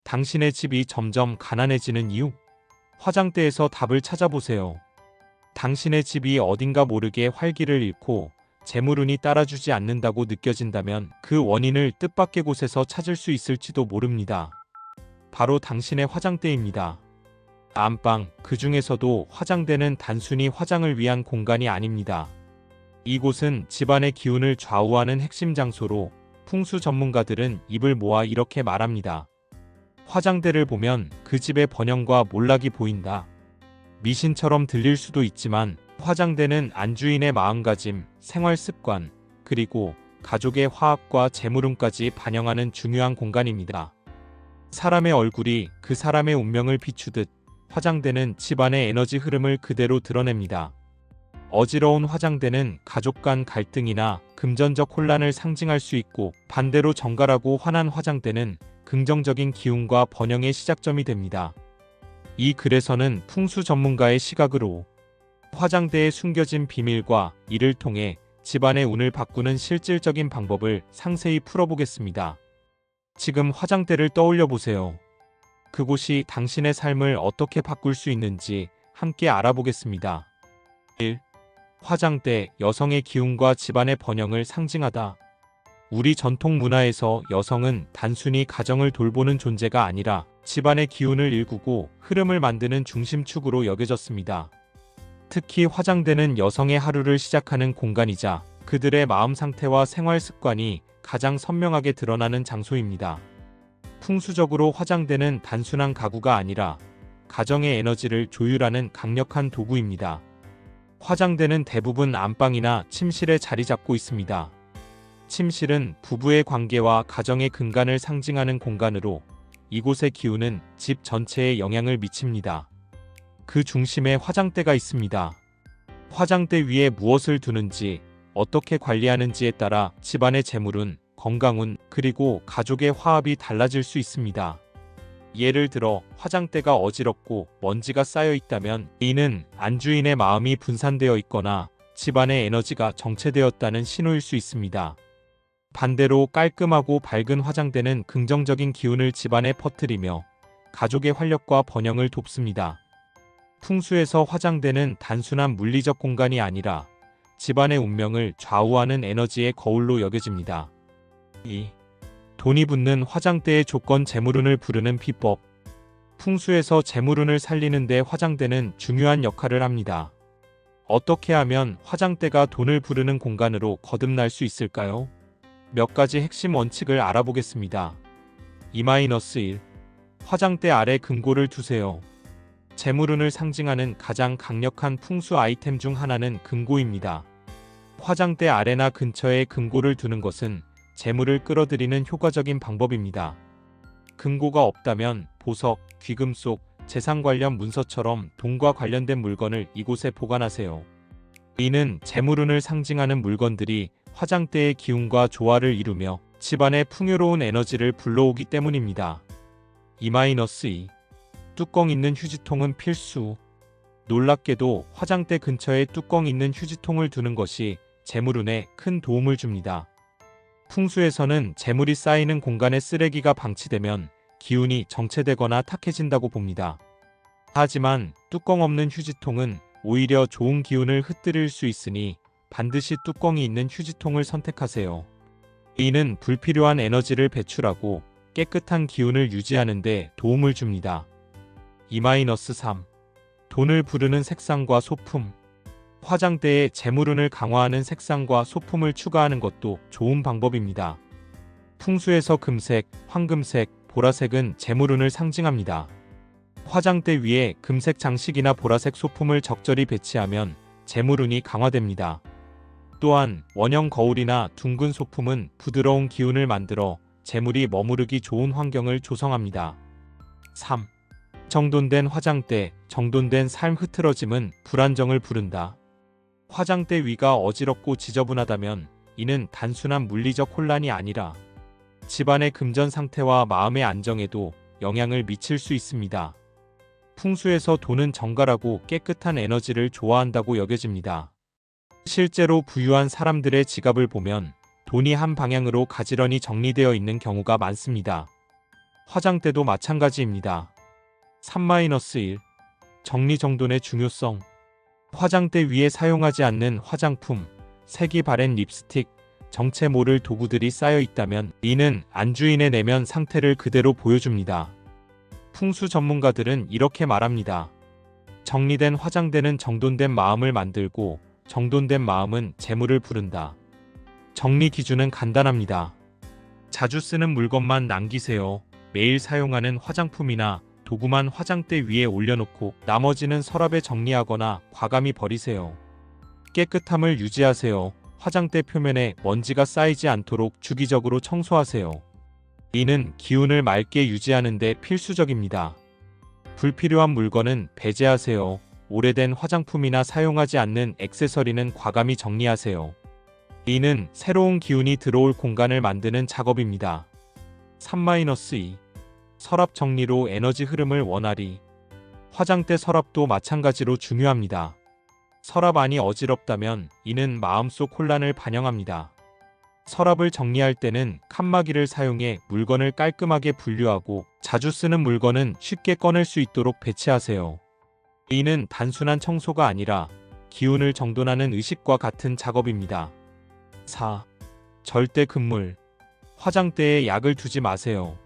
당신의 집이 점점 가난해지는 이유? 화장대에서 답을 찾아보세요. 당신의 집이 어딘가 모르게 활기를 잃고 재물운이 따라주지 않는다고 느껴진다면 그 원인을 뜻밖의 곳에서 찾을 수 있을지도 모릅니다. 바로 당신의 화장대입니다. 안방, 그 중에서도 화장대는 단순히 화장을 위한 공간이 아닙니다. 이곳은 집안의 기운을 좌우하는 핵심 장소로 풍수 전문가들은 입을 모아 이렇게 말합니다. 화장대를 보면 그 집의 번영과 몰락이 보인다. 미신처럼 들릴 수도 있지만 화장대는 안주인의 마음가짐, 생활 습관, 그리고 가족의 화합과 재물운까지 반영하는 중요한 공간입니다. 사람의 얼굴이 그 사람의 운명을 비추듯 화장대는 집안의 에너지 흐름을 그대로 드러냅니다. 어지러운 화장대는 가족 간 갈등이나 금전적 혼란을 상징할 수 있고, 반대로 정갈하고 환한 화장대는 긍정적인 기운과 번영의 시작점이 됩니다. 이 글에서는 풍수 전문가의 시각으로 화장대에 숨겨진 비밀과 이를 통해 집안의 운을 바꾸는 실질적인 방법을 상세히 풀어보겠습니다. 지금 화장대를 떠올려 보세요. 그곳이 당신의 삶을 어떻게 바꿀 수 있는지 함께 알아보겠습니다. 1. 화장대, 여성의 기운과 집안의 번영을 상징하다. 우리 전통 문화에서 여성은 단순히 가정을 돌보는 존재가 아니라 집안의 기운을 일구고 흐름을 만드는 중심축으로 여겨졌습니다. 특히 화장대는 여성의 하루를 시작하는 공간이자 그들의 마음 상태와 생활 습관이 가장 선명하게 드러나는 장소입니다. 풍수적으로 화장대는 단순한 가구가 아니라 가정의 에너지를 조율하는 강력한 도구입니다. 화장대는 대부분 안방이나 침실에 자리 잡고 있습니다. 침실은 부부의 관계와 가정의 근간을 상징하는 공간으로 이곳의 기운은 집 전체에 영향을 미칩니다. 그 중심에 화장대가 있습니다. 화장대 위에 무엇을 두는지, 어떻게 관리하는지에 따라 집안의 재물운, 건강운, 그리고 가족의 화합이 달라질 수 있습니다. 예를 들어 화장대가 어지럽고 먼지가 쌓여 있다면 이는 안주인의 마음이 분산되어 있거나 집안의 에너지가 정체되었다는 신호일 수 있습니다. 반대로 깔끔하고 밝은 화장대는 긍정적인 기운을 집안에 퍼뜨리며 가족의 활력과 번영을 돕습니다. 풍수에서 화장대는 단순한 물리적 공간이 아니라 집안의 운명을 좌우하는 에너지의 거울로 여겨집니다. 2. 돈이 붙는 화장대의 조건. 재물운을 부르는 비법. 풍수에서 재물운을 살리는 데 화장대는 중요한 역할을 합니다. 어떻게 하면 화장대가 돈을 부르는 공간으로 거듭날 수 있을까요? 몇 가지 핵심 원칙을 알아보겠습니다. 2-1. 화장대 아래 금고를 두세요. 재물운을 상징하는 가장 강력한 풍수 아이템 중 하나는 금고입니다. 화장대 아래나 근처에 금고를 두는 것은 재물을 끌어들이는 효과적인 방법입니다. 금고가 없다면 보석, 귀금속, 재산 관련 문서처럼 돈과 관련된 물건을 이곳에 보관하세요. 이는 재물운을 상징하는 물건들이 화장대의 기운과 조화를 이루며 집안의 풍요로운 에너지를 불러오기 때문입니다. 2-2. 뚜껑 있는 휴지통은 필수. 놀랍게도 화장대 근처에 뚜껑 있는 휴지통을 두는 것이 재물운에 큰 도움을 줍니다. 풍수에서는 재물이 쌓이는 공간에 쓰레기가 방치되면 기운이 정체되거나 탁해진다고 봅니다. 하지만 뚜껑 없는 휴지통은 오히려 좋은 기운을 흩뜨릴 수 있으니 반드시 뚜껑이 있는 휴지통을 선택하세요. 이는 불필요한 에너지를 배출하고 깨끗한 기운을 유지하는 데 도움을 줍니다. 2-3. 돈을 부르는 색상과 소품. 화장대에 재물운을 강화하는 색상과 소품을 추가하는 것도 좋은 방법입니다. 풍수에서 금색, 황금색, 보라색은 재물운을 상징합니다. 화장대 위에 금색 장식이나 보라색 소품을 적절히 배치하면 재물운이 강화됩니다. 또한 원형 거울이나 둥근 소품은 부드러운 기운을 만들어 재물이 머무르기 좋은 환경을 조성합니다. 3. 정돈된 화장대. 정돈된 삶. 흐트러짐은 불안정을 부른다. 화장대 위가 어지럽고 지저분하다면 이는 단순한 물리적 혼란이 아니라 집안의 금전 상태와 마음의 안정에도 영향을 미칠 수 있습니다. 풍수에서 돈은 정갈하고 깨끗한 에너지를 좋아한다고 여겨집니다. 실제로 부유한 사람들의 지갑을 보면 돈이 한 방향으로 가지런히 정리되어 있는 경우가 많습니다. 화장대도 마찬가지입니다. 3-1 정리정돈의 중요성. 화장대 위에 사용하지 않는 화장품, 색이 바랜 립스틱, 정체 모를 도구들이 쌓여 있다면 이는 안주인의 내면 상태를 그대로 보여줍니다. 풍수 전문가들은 이렇게 말합니다. 정리된 화장대는 정돈된 마음을 만들고 정돈된 마음은 재물을 부른다. 정리 기준은 간단합니다. 자주 쓰는 물건만 남기세요. 매일 사용하는 화장품이나 도구만 화장대 위에 올려놓고 나머지는 서랍에 정리하거나 과감히 버리세요. 깨끗함을 유지하세요. 화장대 표면에 먼지가 쌓이지 않도록 주기적으로 청소하세요. 이는 기운을 맑게 유지하는 데 필수적입니다. 불필요한 물건은 배제하세요. 오래된 화장품이나 사용하지 않는 액세서리는 과감히 정리하세요. 이는 새로운 기운이 들어올 공간을 만드는 작업입니다. 3-2 서랍 정리로 에너지 흐름을 원활히. 화장대 서랍도 마찬가지로 중요합니다. 서랍 안이 어지럽다면 이는 마음속 혼란을 반영합니다. 서랍을 정리할 때는 칸막이를 사용해 물건을 깔끔하게 분류하고 자주 쓰는 물건은 쉽게 꺼낼 수 있도록 배치하세요. 이는 단순한 청소가 아니라 기운을 정돈하는 의식과 같은 작업입니다. 4. 절대 금물. 화장대에 약을 두지 마세요.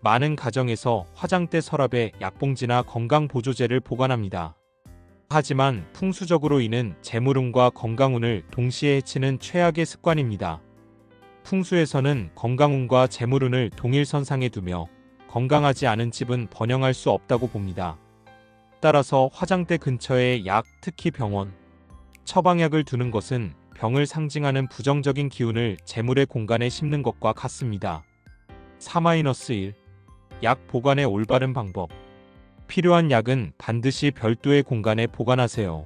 많은 가정에서 화장대 서랍에 약봉지나 건강보조제를 보관합니다. 하지만 풍수적으로 이는 재물운과 건강운을 동시에 해치는 최악의 습관입니다. 풍수에서는 건강운과 재물운을 동일선상에 두며 건강하지 않은 집은 번영할 수 없다고 봅니다. 따라서 화장대 근처에 약, 특히 병원, 처방약을 두는 것은 병을 상징하는 부정적인 기운을 재물의 공간에 심는 것과 같습니다. 3-1 약 보관의 올바른 방법. 필요한 약은 반드시 별도의 공간에 보관하세요.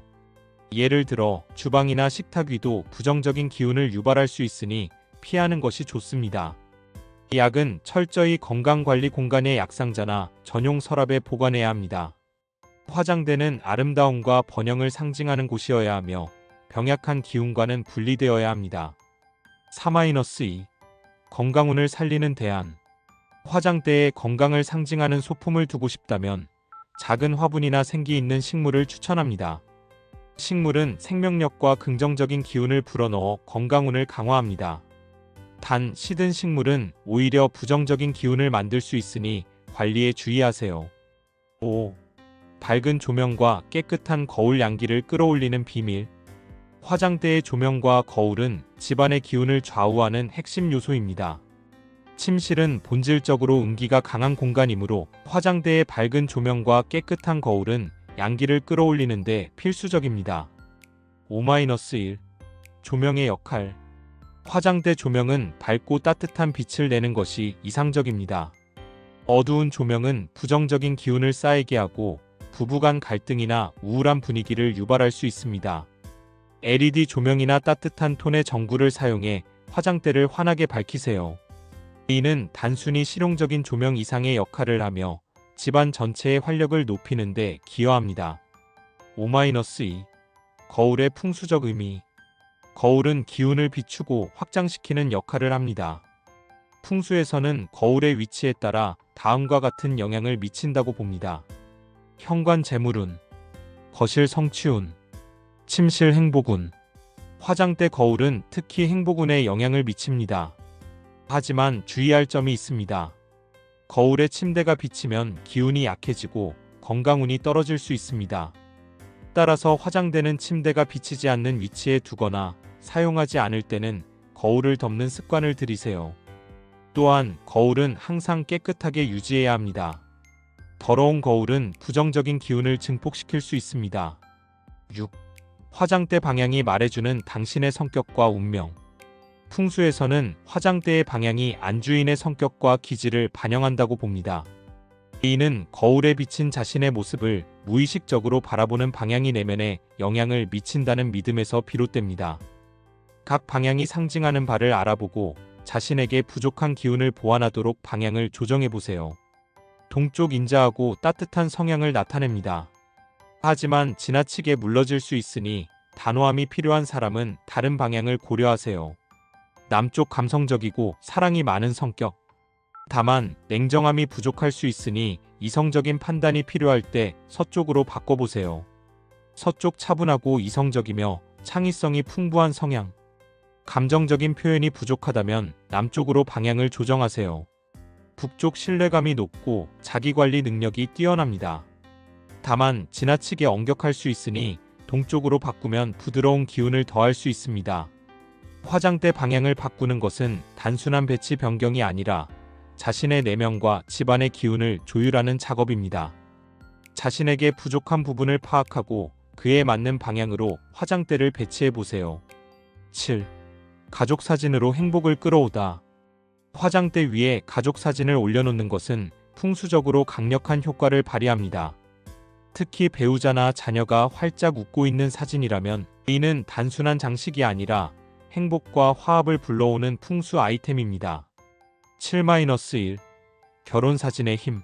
예를 들어 주방이나 식탁 위도 부정적인 기운을 유발할 수 있으니 피하는 것이 좋습니다. 이 약은 철저히 건강관리 공간의 약상자나 전용 서랍에 보관해야 합니다. 화장대는 아름다움과 번영을 상징하는 곳이어야 하며 병약한 기운과는 분리되어야 합니다. 3-2 건강운을 살리는 대안. 화장대에 건강을 상징하는 소품을 두고 싶다면 작은 화분이나 생기 있는 식물을 추천합니다. 식물은 생명력과 긍정적인 기운을 불어넣어 건강운을 강화합니다. 단, 시든 식물은 오히려 부정적인 기운을 만들 수 있으니 관리에 주의하세요. 5. 밝은 조명과 깨끗한 거울 양기를 끌어올리는 비밀. 화장대의 조명과 거울은 집안의 기운을 좌우하는 핵심 요소입니다. 침실은 본질적으로 음기가 강한 공간이므로 화장대의 밝은 조명과 깨끗한 거울은 양기를 끌어올리는 데 필수적입니다. 5-1 조명의 역할. 화장대 조명은 밝고 따뜻한 빛을 내는 것이 이상적입니다. 어두운 조명은 부정적인 기운을 쌓이게 하고 부부간 갈등이나 우울한 분위기를 유발할 수 있습니다. LED 조명이나 따뜻한 톤의 전구를 사용해 화장대를 환하게 밝히세요. 이는 단순히 실용적인 조명 이상의 역할을 하며 집안 전체의 활력을 높이는 데 기여합니다. 5-2 거울의 풍수적 의미. 거울은 기운을 비추고 확장시키는 역할을 합니다. 풍수에서는 거울의 위치에 따라 다음과 같은 영향을 미친다고 봅니다. 현관 재물운, 거실 성취운, 침실 행복운. 화장대 거울은 특히 행복운에 영향을 미칩니다. 하지만 주의할 점이 있습니다. 거울에 침대가 비치면 기운이 약해지고 건강운이 떨어질 수 있습니다. 따라서 화장대는 침대가 비치지 않는 위치에 두거나 사용하지 않을 때는 거울을 덮는 습관을 들이세요. 또한 거울은 항상 깨끗하게 유지해야 합니다. 더러운 거울은 부정적인 기운을 증폭시킬 수 있습니다. 6. 화장대 방향이 말해주는 당신의 성격과 운명. 풍수에서는 화장대의 방향이 안주인의 성격과 기질을 반영한다고 봅니다. 이는 거울에 비친 자신의 모습을 무의식적으로 바라보는 방향이 내면에 영향을 미친다는 믿음에서 비롯됩니다. 각 방향이 상징하는 바를 알아보고 자신에게 부족한 기운을 보완하도록 방향을 조정해보세요. 동쪽 인자하고 따뜻한 성향을 나타냅니다. 하지만 지나치게 물러질 수 있으니 단호함이 필요한 사람은 다른 방향을 고려하세요. 남쪽 감성적이고 사랑이 많은 성격. 다만 냉정함이 부족할 수 있으니 이성적인 판단이 필요할 때 서쪽으로 바꿔보세요. 서쪽 차분하고 이성적이며 창의성이 풍부한 성향. 감정적인 표현이 부족하다면 남쪽으로 방향을 조정하세요. 북쪽 신뢰감이 높고 자기관리 능력이 뛰어납니다. 다만 지나치게 엄격할 수 있으니 동쪽으로 바꾸면 부드러운 기운을 더할 수 있습니다. 화장대 방향을 바꾸는 것은 단순한 배치 변경이 아니라 자신의 내면과 집안의 기운을 조율하는 작업입니다. 자신에게 부족한 부분을 파악하고 그에 맞는 방향으로 화장대를 배치해 보세요. 7. 가족 사진으로 행복을 끌어오다. 화장대 위에 가족 사진을 올려놓는 것은 풍수적으로 강력한 효과를 발휘합니다. 특히 배우자나 자녀가 활짝 웃고 있는 사진이라면 이는 단순한 장식이 아니라 행복과 화합을 불러오는 풍수 아이템입니다. 7-1 결혼 사진의 힘.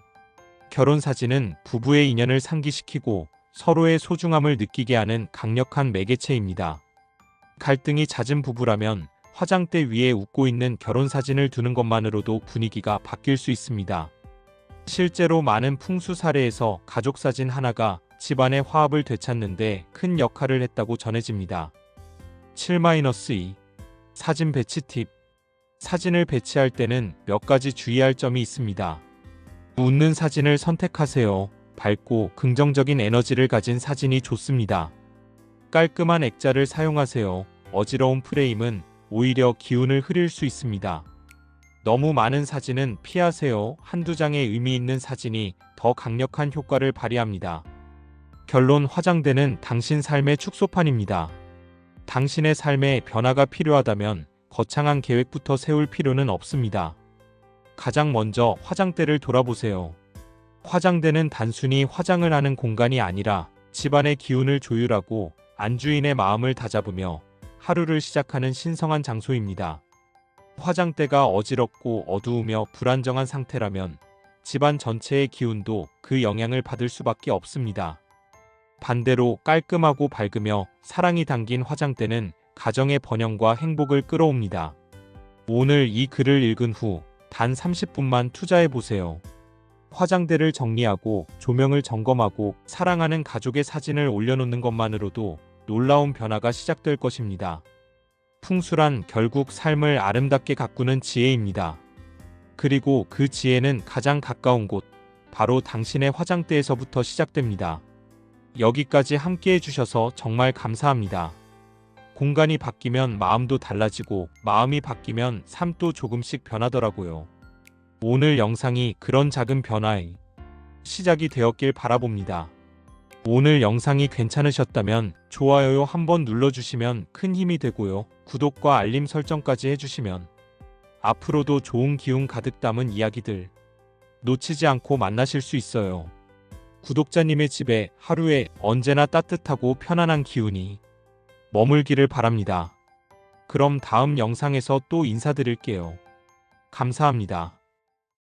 결혼 사진은 부부의 인연을 상기시키고 서로의 소중함을 느끼게 하는 강력한 매개체입니다. 갈등이 잦은 부부라면 화장대 위에 웃고 있는 결혼 사진을 두는 것만으로도 분위기가 바뀔 수 있습니다. 실제로 많은 풍수 사례에서 가족 사진 하나가 집안의 화합을 되찾는데 큰 역할을 했다고 전해집니다. 7-2 사진 배치 팁. 사진을 배치할 때는 몇 가지 주의할 점이 있습니다. 웃는 사진을 선택하세요. 밝고 긍정적인 에너지를 가진 사진이 좋습니다. 깔끔한 액자를 사용하세요. 어지러운 프레임은 오히려 기운을 흐릴 수 있습니다. 너무 많은 사진은 피하세요. 한두 장의 의미 있는 사진이 더 강력한 효과를 발휘합니다. 결론 화장대는 당신 삶의 축소판입니다. 당신의 삶에 변화가 필요하다면 거창한 계획부터 세울 필요는 없습니다. 가장 먼저 화장대를 돌아보세요. 화장대는 단순히 화장을 하는 공간이 아니라 집안의 기운을 조율하고 안주인의 마음을 다잡으며 하루를 시작하는 신성한 장소입니다. 화장대가 어지럽고 어두우며 불안정한 상태라면 집안 전체의 기운도 그 영향을 받을 수밖에 없습니다. 반대로 깔끔하고 밝으며 사랑이 담긴 화장대는 가정의 번영과 행복을 끌어옵니다. 오늘 이 글을 읽은 후 단 30분만 투자해보세요. 화장대를 정리하고 조명을 점검하고 사랑하는 가족의 사진을 올려놓는 것만으로도 놀라운 변화가 시작될 것입니다. 풍수란 결국 삶을 아름답게 가꾸는 지혜입니다. 그리고 그 지혜는 가장 가까운 곳, 바로 당신의 화장대에서부터 시작됩니다. 여기까지 함께 해주셔서 정말 감사합니다. 공간이 바뀌면 마음도 달라지고 마음이 바뀌면 삶도 조금씩 변하더라고요. 오늘 영상이 그런 작은 변화의 시작이 되었길 바라봅니다. 오늘 영상이 괜찮으셨다면 좋아요 한번 눌러주시면 큰 힘이 되고요. 구독과 알림 설정까지 해주시면 앞으로도 좋은 기운 가득 담은 이야기들 놓치지 않고 만나실 수 있어요. 구독자님의 집에 하루에 언제나 따뜻하고 편안한 기운이 머물기를 바랍니다. 그럼 다음 영상에서 또 인사드릴게요. 감사합니다.